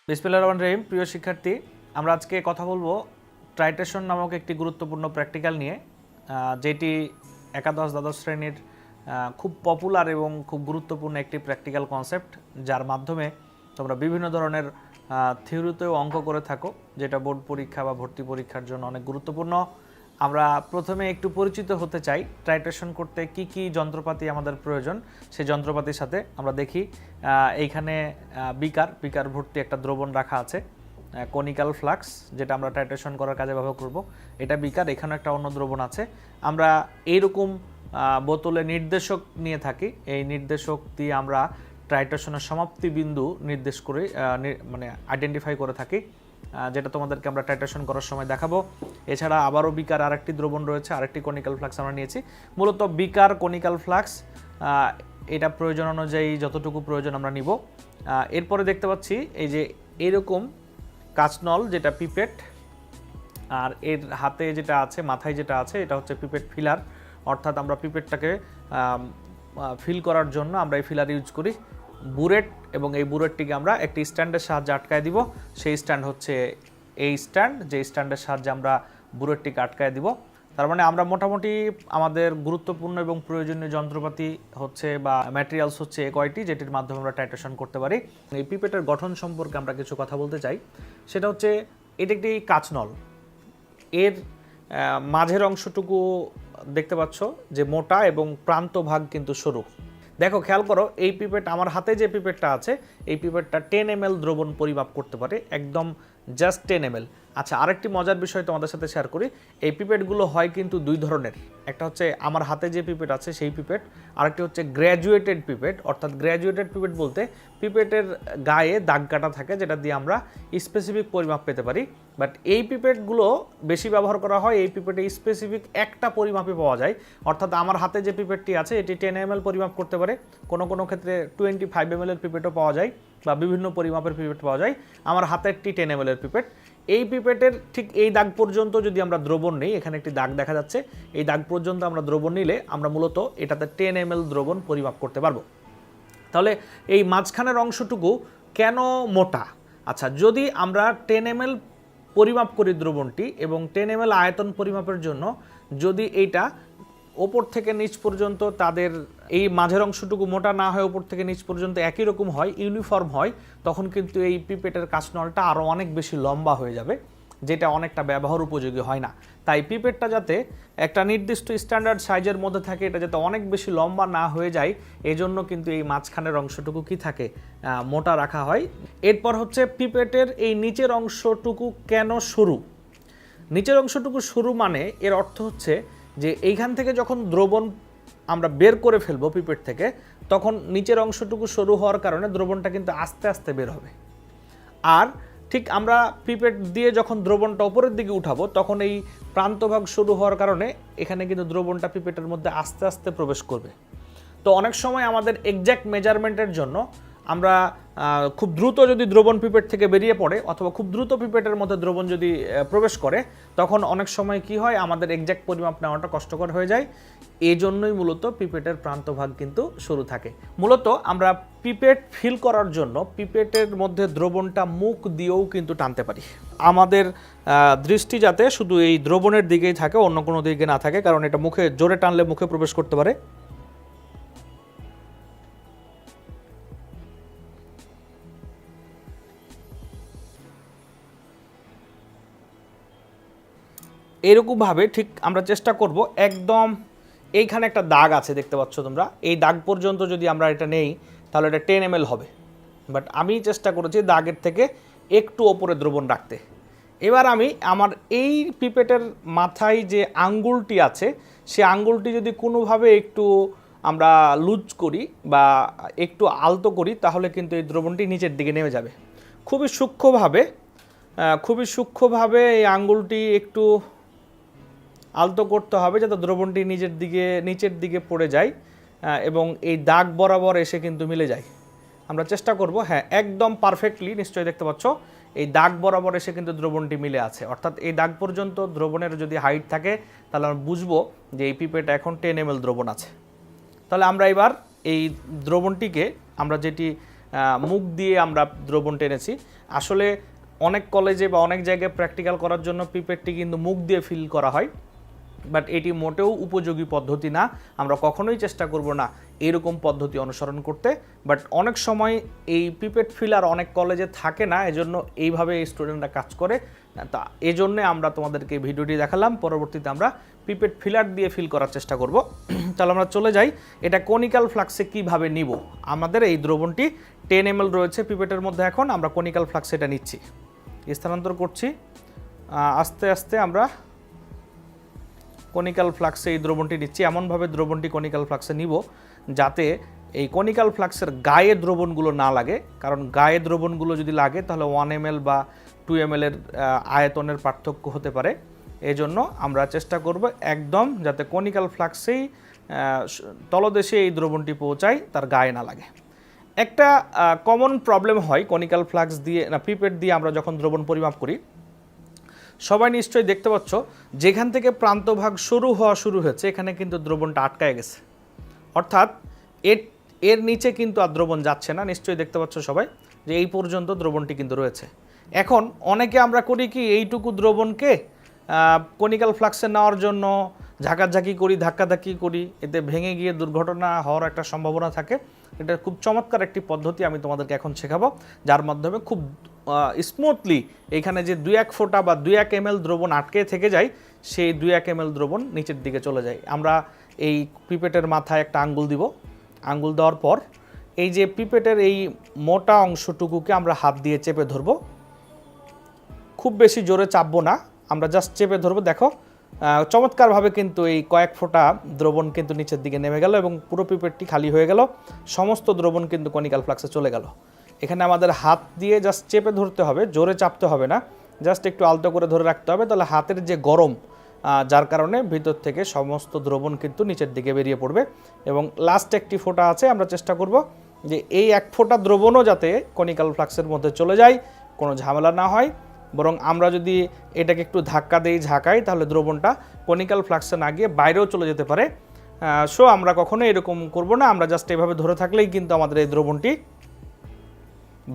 বিসমিল্লাহির রহমানির রহিম। প্রিয় শিক্ষার্থী, আমরা আজকে কথা বলবো ট্রাইটেশন নামক একটি গুরুত্বপূর্ণ প্র্যাকটিক্যাল নিয়ে, যেটি একাদশ দ্বাদশ শ্রেণীর খুব পপুলার এবং খুব গুরুত্বপূর্ণ একটি প্র্যাকটিক্যাল কনসেপ্ট, যার মাধ্যমে তোমরা বিভিন্ন ধরনের থিওরিতেও অঙ্ক করে থাকো, যেটা বোর্ড পরীক্ষা বা ভর্তি পরীক্ষার জন্য অনেক গুরুত্বপূর্ণ। আমরা প্রথমে একটু পরিচিত হতে চাই ট্রাইটেশন করতে কি কি যন্ত্রপাতি আমাদের প্রয়োজন। সেই যন্ত্রপাতির সাথে আমরা দেখি এইখানে বিকার ভর্তি একটা দ্রবণ রাখা আছে, কনিক্যাল ফ্লাক্স, যেটা আমরা টাইট্রেশন করার কাজে ব্যবহার করব। এটা বিকার, এখানে একটা অন্য দ্রবণ আছে। আমরা এইরকম বোতলে নির্দেশক নিয়ে থাকি, এই নির্দেশক দিয়ে আমরা টাইট্রেশনের সমাপ্তি বিন্দু নির্দেশ করে মানে আইডেন্টিফাই করে থাকি, যেটা তোমাদেরকে আমরা টাইট্রেশন করার সময় দেখাবো। এছাড়া আবারও বিকার আরেকটি দ্রবণ রয়েছে, আরেকটি কনিক্যাল ফ্লাক্স আমরা নিয়েছি। মূলত বিকার, কনিক্যাল ফ্লাক্স, এটা প্রয়োজন অনুযায়ী যতটুকু প্রয়োজন আমরা নিব। এরপরে দেখতে পাচ্ছি এই যে এরকম কাচনল, যেটা পিপেট, আর এর হাতে যেটা আছে, মাথায় যেটা আছে, এটা হচ্ছে পিপেট ফিলার। অর্থাৎ আমরা পিপেটটাকে ফিল করার জন্য আমরা এই ফিলার ইউজ করি। বুরেট, এবং এই বুরেটটিকে আমরা একটি স্ট্যান্ডের সাহায্যে আটকায় দিব। সেই স্ট্যান্ড হচ্ছে এই স্ট্যান্ড, যে স্ট্যান্ডের সাহায্যে আমরা বুরেটটিকে আটকায় দিব। তার মানে আমরা মোটামুটি আমাদের গুরুত্বপূর্ণ এবং প্রয়োজনীয় যন্ত্রপাতি হচ্ছে বা ম্যাটেরিয়ালস হচ্ছে কয়টি, যেটির মাধ্যমে আমরা টাইট্রেশন করতে পারি। এই পিপেটের গঠন সম্পর্কে আমরা কিছু কথা বলতে চাই। সেটা হচ্ছে এটি একটি কাচনল, এর মাঝের অংশটুকু দেখতে পাচ্ছ যে মোটা এবং প্রান্ত ভাগ কিন্তু সরু। দেখো, খেয়াল করো, এই পিপেট, আমার হাতে যে পিপেটটা আছে, এই পিপেটটা 10 ml দ্রবণ পরিমাপ করতে পারে, একদম জাস্ট 10 ml। আচ্ছা, আরেকটি মজার বিষয় তোমাদের সাথে শেয়ার করি। এই পিপেটগুলো হয় কিন্তু দুই ধরনের, একটা হচ্ছে আমার হাতে যে পিপেট আছে সেই পিপেট, আরেকটি হচ্ছে গ্র্যাজুয়েটেড পিপেট। অর্থাৎ গ্র্যাজুয়েটেড পিপেট বলতে পিপেটের গায়ে দাগ কাটা থাকে, যেটা দিয়ে আমরা স্পেসিফিক পরিমাপ পেতে পারি। বাট এই পিপেটগুলো বেশি ব্যবহার করা হয়, এই পিপেটে স্পেসিফিক একটা পরিমাপে পাওয়া যায়। অর্থাৎ আমার হাতে যে পিপেটটি আছে এটি 10 ml পরিমাপ করতে পারে, কোনো কোনো ক্ষেত্রে 25 ml এর পিপেটও পাওয়া যায়, বা বিভিন্ন পরিমাপের পিপেট পাওয়া যায়। আমার হাতেরটি 10 ml এর পিপেট। এই পিপেটের ঠিক এই দাগ পর্যন্ত যদি আমরা দ্রবণ নিই, এখানে একটি দাগ দেখা যাচ্ছে, এই দাগ পর্যন্ত আমরা দ্রবণ নিলে আমরা মূলত এটাতে 10 ml দ্রবণ পরিমাপ করতে পারবো। তাহলে এই মাঝখানের অংশটুকু কেন মোটা? আচ্ছা, যদি আমরা 10 ml পরিমাপ করি দ্রবণটি, এবং 10 ml আয়তন পরিমাপের জন্য যদি এইটা ওপর থেকে নিচ পর্যন্ত তাদের এই মাঝের অংশটুকু মোটা না হয়, ওপর থেকে নিচ পর্যন্ত একই রকম হয়, ইউনিফর্ম হয়, তখন কিন্তু এই পিপেটের কাচনলটা আরও অনেক বেশি লম্বা হয়ে যাবে, যেটা অনেকটা ব্যবহার উপযোগী হয় না। তাই পিপেটটা যাতে একটা নির্দিষ্ট স্ট্যান্ডার্ড সাইজের মধ্যে থাকে, এটা যাতে অনেক বেশি লম্বা না হয়ে যায়, এজন্য কিন্তু এই মাঝখানের অংশটুকু কি থাকে, মোটা রাখা হয়। এরপর হচ্ছে পিপেটের এই নিচের অংশটুকু কেন সরু? নিচের অংশটুকু সরু মানে এর অর্থ হচ্ছে যে এইখান থেকে যখন দ্রবণ আমরা বের করে ফেলবো পিপেট থেকে, তখন নিচের অংশটুকু সরু হওয়ার কারণে দ্রবণটা কিন্তু আস্তে আস্তে বের হবে। আর ঠিক আমরা পিপেট দিয়ে যখন দ্রবণটা উপরের দিকে উঠাবো, তখন এই প্রান্তভাগ সরু হওয়ার কারণে এখানে কিন্তু দ্রবণটা পিপেটের মধ্যে আস্তে আস্তে প্রবেশ করবে। তো অনেক সময় আমাদের এক্স্যাক্ট মেজারমেন্টের জন্য আমরা খুব দ্রুত যদি দ্রবণ পিপেট থেকে বেরিয়ে পড়ে, অথবা খুব দ্রুত পিপেটের মধ্যে দ্রবণ যদি প্রবেশ করে, তখন অনেক সময় কি হয়, আমাদের এক্স্যাক্ট পরিমাপ নেওয়াটা কষ্টকর হয়ে যায়। এই জন্যই মূলত পিপেটের প্রান্তভাগ কিন্তু সরু থাকে। মূলত আমরা পিপেট ফিল করার জন্য পিপেটের মধ্যে দ্রবণটা মুখ দিয়েও কিন্তু টানতে পারি। আমাদের দৃষ্টি যাতে শুধু এই দ্রবণের দিকেই থাকে, অন্য কোনো দিকে না থাকে, কারণ এটা মুখে জোরে টানলে মুখে প্রবেশ করতে পারে। এরকমভাবে ঠিক আমরা চেষ্টা করব, একদম এইখানে একটা দাগ আছে দেখতে পাচ্ছ তোমরা, এই দাগ পর্যন্ত যদি আমরা এটা নেই, তাহলে এটা 10 ml হবে। বাট আমি চেষ্টা করেছি দাগের থেকে একটু ওপরে দ্রবণ রাখতে। এবার আমি আমার এই পিপেটের মাথায় যে আঙ্গুলটি আছে, সে আঙ্গুলটি যদি কোনোভাবে একটু আমরা লুজ করি বা একটু আলতো করি, তাহলে কিন্তু এই দ্রবণটি নিচের দিকে নেমে যাবে। খুবই সূক্ষ্মভাবে এই আঙ্গুলটি একটু আলতো করতে হবে, যাতে দ্রবণটি নিচের দিকে পড়ে যায় এবং এই দাগ বরাবর এসে কিন্তু মিলে যায়। আমরা চেষ্টা করব, হ্যাঁ, একদম পারফেক্টলি, নিশ্চয়ই দেখতে পাচ্ছ এই দাগ বরাবর এসে কিন্তু দ্রবণটি মিলে আছে। অর্থাৎ এই দাগ পর্যন্ত দ্রবণের যদি হাইট থাকে, তাহলে আমরা বুঝবো যে এই পিপেটে এখন 10 ml দ্রবণ আছে। তাহলে আমরা এবার এই দ্রবণটিকে আমরা যেটি মুখ দিয়ে আমরা দ্রবণ টেনেছি। আসলে অনেক কলেজে বা অনেক জায়গায় প্র্যাকটিক্যাল করার জন্য পিপেটটি কিন্তু মুখ দিয়ে ফিল করা হয়, বাট এটি মোটেও উপযোগী পদ্ধতি না। আমরা কখনোই চেষ্টা করব না এরকম পদ্ধতি অনুসরণ করতে, বাট অনেক সময় এই পিপেট ফিলার অনেক কলেজে থাকে না, এজন্য এইভাবে এই স্টুডেন্টরা কাজ করে। তা এই জন্যে আমরা তোমাদেরকে ভিডিওটি দেখালাম। পরবর্তীতে আমরা পিপেট ফিলার দিয়ে ফিল করার চেষ্টা করব। তাহলে আমরা চলে যাই এটা কনিক্যাল ফ্লাক্সে কিভাবে নিব। আমাদের এই দ্রবণটি 10 ml রয়েছে পিপেটের মধ্যে। এখন আমরা কনিক্যাল ফ্লাক্সে এটা নিচ্ছি, স্থানান্তর করছি। আস্তে আস্তে আমরা কনিক্যাল ফ্লাক্সে এই দ্রবণটি নিচ্ছি। এমনভাবে দ্রবণটি কনিক্যাল ফ্লাক্সে নিব যাতে এই কনিক্যাল ফ্লাক্সের গায়ে দ্রবণগুলো না লাগে, কারণ গায়ে দ্রবণগুলো যদি লাগে তাহলে 1 ml বা 2 ml এর আয়তনের পার্থক্য হতে পারে। এই জন্য আমরা চেষ্টা করব একদম যাতে কনিক্যাল ফ্লাক্সেই তলদেশে এই দ্রবণটি পৌঁছায়, তার গায়ে না লাগে। একটা কমন প্রবলেম হয় কনিক্যাল ফ্লাক্স দিয়ে না পিপেট দিয়ে আমরা যখন দ্রবণ পরিমাপ করি। সবাই নিশ্চয়ই দেখতে পাচ্ছ যেখান থেকে প্রান্তভাগ শুরু হয়েছে এখানে কিন্তু দ্রবণটা আটকায় গেছে, অর্থাৎ এর নিচে কিন্তু আর দ্রবণ যাচ্ছে না। নিশ্চয়ই দেখতে পাচ্ছ সবাই যে এই পর্যন্ত দ্রবণটি কিন্তু রয়েছে। এখন অনেকে আমরা করি কি এইটুকু দ্রবণকে কনিক্যাল ফ্লাক্সে নেওয়ার জন্য ঝাঁকাঝাঁকি করি, ধাক্কাধাক্কি করি, এতে ভেঙে গিয়ে দুর্ঘটনা হওয়ার একটা সম্ভাবনা থাকে। এটা খুব চমৎকার একটি পদ্ধতি আমি তোমাদেরকে এখন শেখাবো, যার মাধ্যমে খুব স্মুথলি এখানে যে 2-1 ফোঁটা বা 2-1 ml দ্রবণ আটকে থেকে যায়, সেই 2-1 ml দ্রবণ নিচের দিকে চলে যায়। আমরা এই পিপেটের মাথায় একটা আঙ্গুল দিব। আঙ্গুল দেওয়ার পর এই যে পিপেটের এই মোটা অংশটুকুকে আমরা হাত দিয়ে চেপে ধরবো। খুব বেশি জোরে চাপবো না, আমরা জাস্ট চেপে ধরবো। দেখো চমৎকারভাবে কিন্তু এই কয়েক ফোঁটা দ্রবণ কিন্তু নিচের দিকে নেমে গেল এবং পুরো পিপেটটি খালি হয়ে গেল। সমস্ত দ্রবণ কিন্তু কনিক্যাল ফ্লাক্সে চলে গেল। এখানে আমাদের হাত দিয়ে জাস্ট চেপে ধরতে হবে, জোরে চাপতে হবে না, জাস্ট একটু আলতো করে ধরে রাখতে হবে। তাহলে হাতের যে গরম, যার কারণে ভিতর থেকে সমস্ত দ্রবণ কিন্তু নিচের দিকে বেরিয়ে পড়বে। এবং লাস্ট একটি ফোঁটা আছে, আমরা চেষ্টা করব যে এই 1 ফোঁটা দ্রবণও যাতে কনিক্যাল ফ্লাক্সের মধ্যে চলে যায়, কোনো ঝামেলা না হয়। বরং আমরা যদি এটাকে একটু ধাক্কা দিই, ঝাঁকাই, তাহলে দ্রবণটা কনিক্যাল ফ্লাক্সে না গিয়ে বাইরেও চলে যেতে পারে। সো আমরা কখনো এরকম করব না, আমরা জাস্ট এভাবে ধরে থাকলেই কিন্তু আমাদের এই দ্রবণটি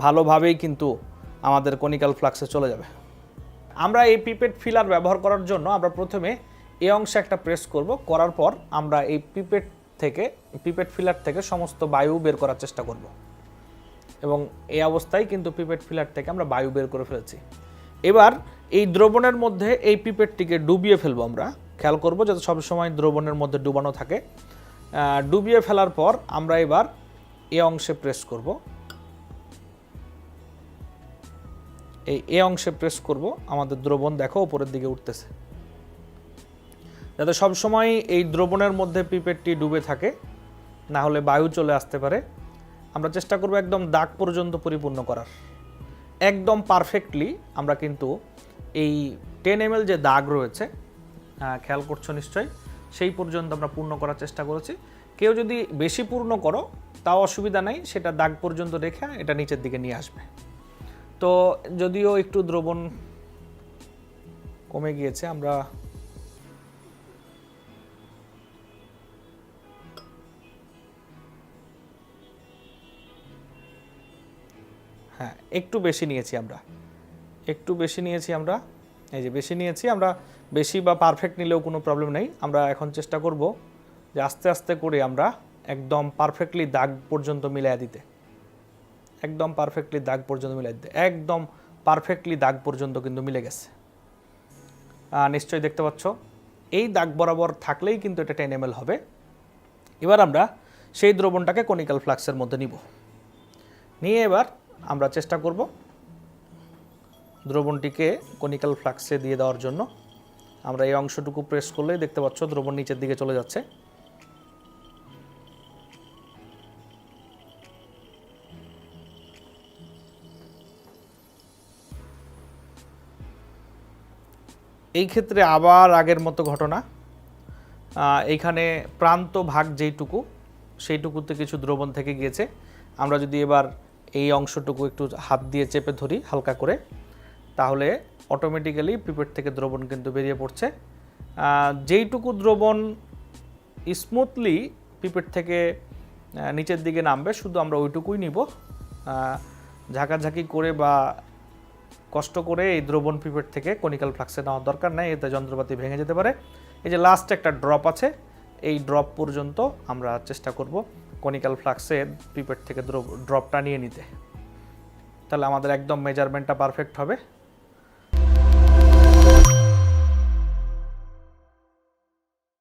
ভালোভাবেই কিন্তু আমাদের কনিক্যাল ফ্লাক্সে চলে যাবে। আমরা এই পিপেট ফিলার ব্যবহার করার জন্য আমরা প্রথমে এই অংশে একটা প্রেস করব, করার পর আমরা এই পিপেট ফিলার থেকে সমস্ত বায়ু বের করার চেষ্টা করব। এবং এই অবস্থায় কিন্তু পিপেট ফিলার থেকে আমরা বায়ু বের করে ফেলেছি। এবার এই দ্রবণের মধ্যে এই পিপেটটিকে ডুবিয়ে ফেলবো। আমরা খেয়াল করব যাতে সবসময় দ্রবণের মধ্যে ডুবানো থাকে। ডুবিয়ে ফেলার পর আমরা এবার এই অংশে প্রেস করব। এই অংশে প্রেস করব, আমাদের দ্রবণ দেখো উপরের দিকে উঠতেছে। যাতে সবসময় এই দ্রবণের মধ্যে পিপেটটি ডুবে থাকে, না হলে বায়ু চলে আসতে পারে। আমরা চেষ্টা করব একদম দাগ পর্যন্ত পরিপূর্ণ করার, একদম পারফেক্টলি। আমরা কিন্তু এই 10 ml যে দাগ রয়েছে, খেয়াল করছো নিশ্চয়ই, সেই পর্যন্ত আমরা পূর্ণ করার চেষ্টা করেছি। কেউ যদি বেশি পূর্ণ করো তাও অসুবিধা নেই, সেটা দাগ পর্যন্ত রেখে এটা নিচের দিকে নিয়ে আসবে। তো যদিও একটু দ্রবণ কমে গিয়েছে, আমরা হ্যাঁ একটু বেশি নিয়েছি আমরা এই যে বেশি নিয়েছি আমরা। বেশি বা পারফেক্ট নিলেও কোনো প্রবলেম নেই। আমরা এখন চেষ্টা করব যে আস্তে আস্তে করে আমরা একদম পারফেক্টলি দাগ পর্যন্ত মিলিয়ে দিতে, একদম পারফেক্টলি দাগ পর্যন্ত কিন্তু মিলে গেছে। নিশ্চয়ই দেখতে পাচ্ছ এই দাগ বরাবর থাকলেই কিন্তু এটা 10 ml হবে। এবার আমরা সেই দ্রবণটাকে কনিক্যাল ফ্লাক্সের মধ্যে নিয়ে এবার আমরা চেষ্টা করব দ্রবণটিকে কনিক্যাল ফ্লাক্সে দিয়ে দেওয়ার জন্য। আমরা এই অংশটুকু প্রেস করলেই দেখতে পাচ্ছ দ্রবণ নিচের দিকে চলে যাচ্ছে। এই ক্ষেত্রে আবার আগের মতো ঘটনা, এইখানে প্রান্ত ভাগ সেইটুকুতে কিছু দ্রবণ থেকে গিয়েছে। আমরা যদি এবার এই অংশটুকু একটু হাত দিয়ে চেপে ধরি হালকা করে, তাহলে অটোমেটিক্যালি পিপেট থেকে দ্রবণ কিন্তু বেরিয়ে পড়ছে। যেইটুকু দ্রবণ স্মুথলি পিপেট থেকে নিচের দিকে নামবে শুধু আমরা ওইটুকুই নিব। ঝাঁকাঝাঁকি করে বা কষ্ট করে এই দ্রবণ পিপেট থেকে কনিক্যাল ফ্লাক্সে নেওয়ার দরকার নেই, এতে যন্ত্রপাতি ভেঙে যেতে পারে। এই যে লাস্ট একটা ড্রপ আছে, এই ড্রপ পর্যন্ত আমরা চেষ্টা করব কনিক্যাল ফ্লাক্সের পিপেট থেকে ড্রপটা নিয়ে নিতে, তাহলে আমাদের একদম মেজারমেন্টটা পারফেক্ট হবে।